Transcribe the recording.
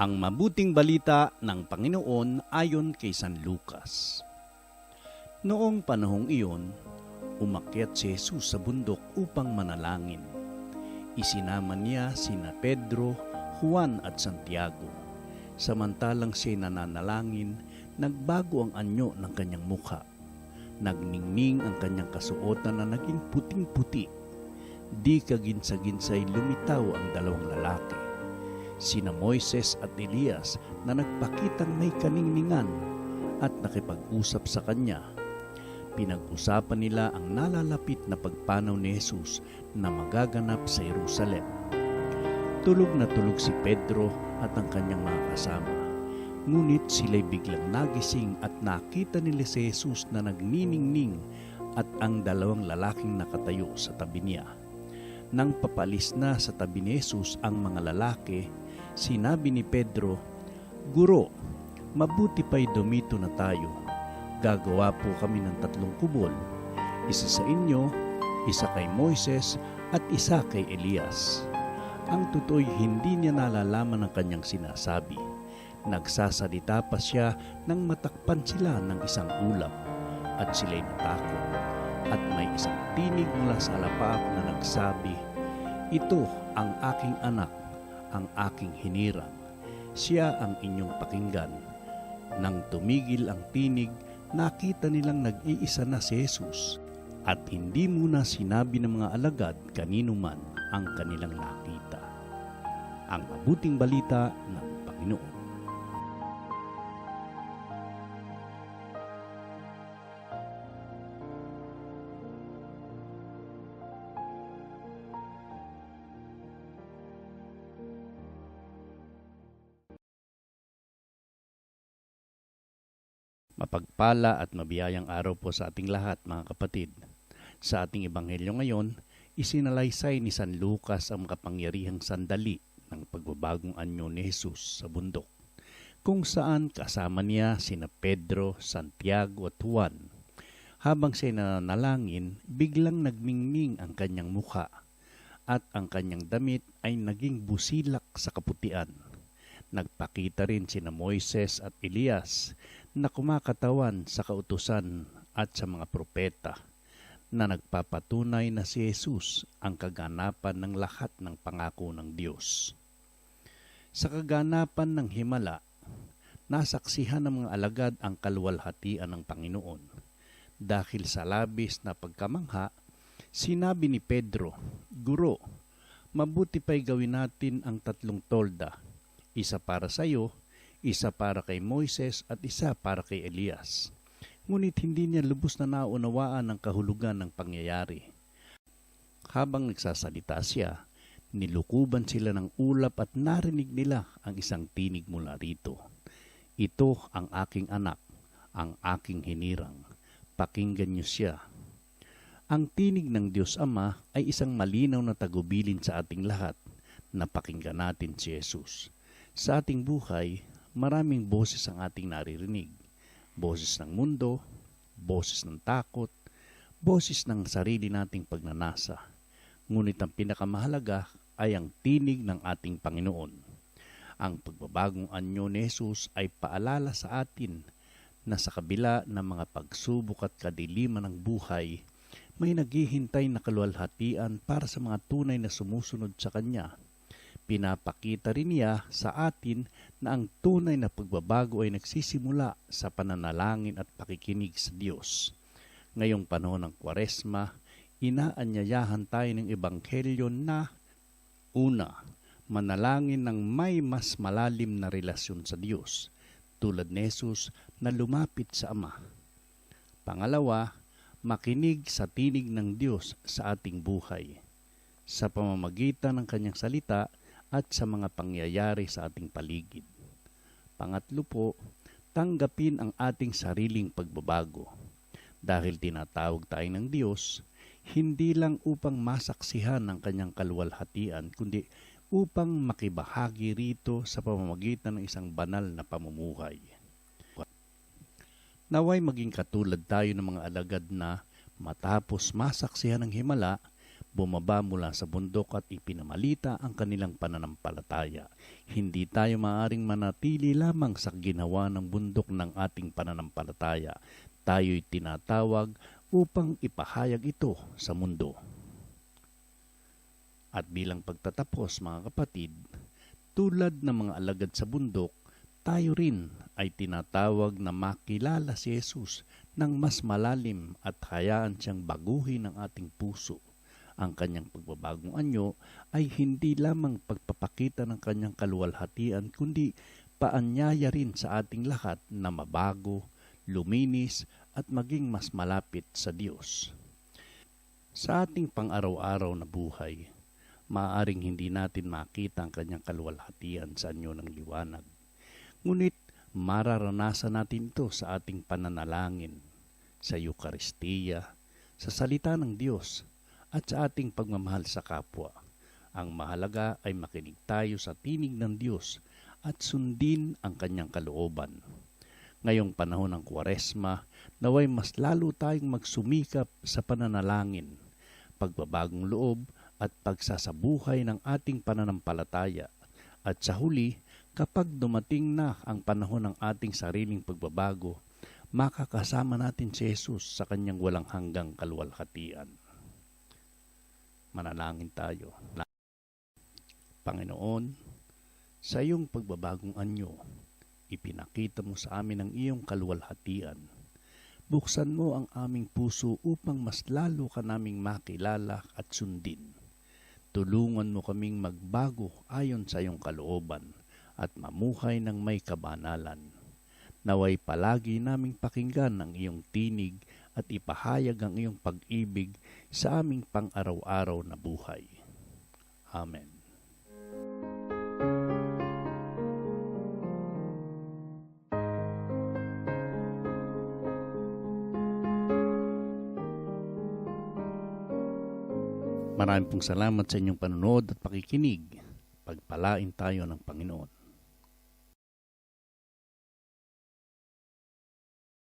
Ang mabuting balita ng Panginoon ayon kay San Lucas. Noong panahong iyon, umakyat si Jesus sa bundok upang manalangin. Isinama niya sina Pedro, Juan at Santiago. Samantalang siya nananalangin, nagbago ang anyo ng kanyang mukha. Nagningning ang kanyang kasuotan na naging puting-puti. Di kaginsa-ginsay lumitaw ang dalawang lalaki, sina Moises at Elias, na nagpakitang may kaningningan at nakipag-usap sa kanya. Pinag-usapan nila ang nalalapit na pagpanaw ni Jesus na magaganap sa Jerusalem. Tulog na tulog si Pedro at ang kanyang mga kasama. Ngunit sila'y biglang nagising at nakita nila si Jesus na nagniningning at ang dalawang lalaking nakatayo sa tabi niya. Nang papalis na sa tabi ni Jesus ang mga lalaki, sinabi ni Pedro, "Guro, mabuti pa'y dumito na tayo. Gagawa po kami ng 3 kubol, isa sa inyo, isa kay Moises at isa kay Elias." Ang totoo'y hindi niya nalalaman ang kanyang sinasabi. Nagsasalita pa siya nang matakpan sila ng isang ulap at sila'y natakot. At may isang tinig mula sa alapaap na nagsabi, "Ito ang aking anak, ang aking hinirang. Siya ang inyong pakinggan." Nang tumigil ang tinig, nakita nilang nag-iisa na si Jesus at hindi muna sinabi ng mga alagad kanino man ang kanilang nakita. Ang mabuting balita ng Panginoon. Mapagpala at mabiyayang araw po sa ating lahat, mga kapatid. Sa ating ebanghelyo ngayon, isinalaysay ni San Lucas ang makapangyarihang sandali ng pagbabagong anyo ni Jesus sa bundok, kung saan kasama niya sina Pedro, Santiago at Juan. Habang siya nananalangin, biglang nagmingning ang kanyang mukha at ang kanyang damit ay naging busilak sa kaputian. Nagpakita rin sina Moises at Elias na kumakatawan sa kautusan at sa mga propeta, na nagpapatunay na si Jesus ang kaganapan ng lahat ng pangako ng Diyos. Sa kaganapan ng himala, nasaksihan ng mga alagad ang kaluwalhatian ng Panginoon. Dahil sa labis na pagkamangha, sinabi ni Pedro, "Guro, mabuti pa'y gawin natin ang 3 tolda, isa para sa iyo, isa para kay Moises at isa para kay Elias." Ngunit hindi niya lubos na naunawaan ang kahulugan ng pangyayari. Habang nagsasalita siya, nilukuban sila ng ulap at narinig nila ang isang tinig mula rito. "Ito ang aking anak, ang aking hinirang. Pakinggan niyo siya." Ang tinig ng Diyos Ama ay isang malinaw na tagubilin sa ating lahat na pakinggan natin si Jesus. Sa ating buhay, maraming boses ang ating naririnig. Boses ng mundo, boses ng takot, boses ng sarili nating pagnanasa. Ngunit ang pinakamahalaga ay ang tinig ng ating Panginoon. Ang pagbabagong anyo ni Jesus ay paalala sa atin na sa kabila ng mga pagsubok at kadiliman ng buhay, may naghihintay na kaluwalhatian para sa mga tunay na sumusunod sa Kanya. Pinapakita rin niya sa atin na ang tunay na pagbabago ay nagsisimula sa pananalangin at pakikinig sa Diyos. Ngayong panahon ng Kwaresma, inaanyayahan tayo ng Ebanghelyo na una, manalangin ng may mas malalim na relasyon sa Diyos, tulad ni Jesus na lumapit sa Ama. Pangalawa, makinig sa tinig ng Diyos sa ating buhay, sa pamamagitan ng Kanyang salita at sa mga pangyayari sa ating paligid. Pangatlo po, tanggapin ang ating sariling pagbabago. Dahil tinatawag tayo ng Diyos, hindi lang upang masaksihan ang Kanyang kaluwalhatian, kundi upang makibahagi rito sa pamamagitan ng isang banal na pamumuhay. Naway maging katulad tayo ng mga alagad na matapos masaksihan ng himala, bumaba mula sa bundok at ipinamalita ang kanilang pananampalataya. Hindi tayo maaaring manatili lamang sa ginawa ng bundok ng ating pananampalataya. Tayo'y tinatawag upang ipahayag ito sa mundo. At bilang pagtatapos, mga kapatid, tulad ng mga alagad sa bundok, tayo rin ay tinatawag na makilala si Jesus ng mas malalim at hayaan siyang baguhin ang ating puso. Ang kanyang pagbabagong anyo ay hindi lamang pagpapakita ng kanyang kaluwalhatian, kundi paanyaya rin sa ating lahat na mabago, luminis at maging mas malapit sa Diyos. Sa ating pang-araw-araw na buhay, maaaring hindi natin makita ang kanyang kaluwalhatian sa anyo ng liwanag. Ngunit mararanasan natin ito sa ating pananalangin, sa Eucharistia, sa salita ng Diyos, at sa ating pagmamahal sa kapwa. Ang mahalaga ay makinig tayo sa tinig ng Diyos at sundin ang kanyang kalooban. Ngayong panahon ng Kwaresma, naway mas lalo tayong magsumikap sa pananalangin, pagbabagong loob at pagsasabuhay ng ating pananampalataya. At sa huli, kapag dumating na ang panahon ng ating sariling pagbabago, makakasama natin si Jesus sa kanyang walang hanggang kaluwalhatian. Manalangin tayo. Panginoon, sa iyong pagbabagong anyo, ipinakita mo sa amin ang iyong kaluwalhatian. Buksan mo ang aming puso upang mas lalo ka naming makilala at sundin. Tulungan mo kaming magbago ayon sa iyong kalooban at mamuhay ng may kabanalan. Naway palagi naming pakinggan ang iyong tinig at ipahayag ang iyong pag-ibig sa aming pang-araw-araw na buhay. Amen. Maraming pong salamat sa inyong panonood at pakikinig. Pagpalain tayo ng Panginoon.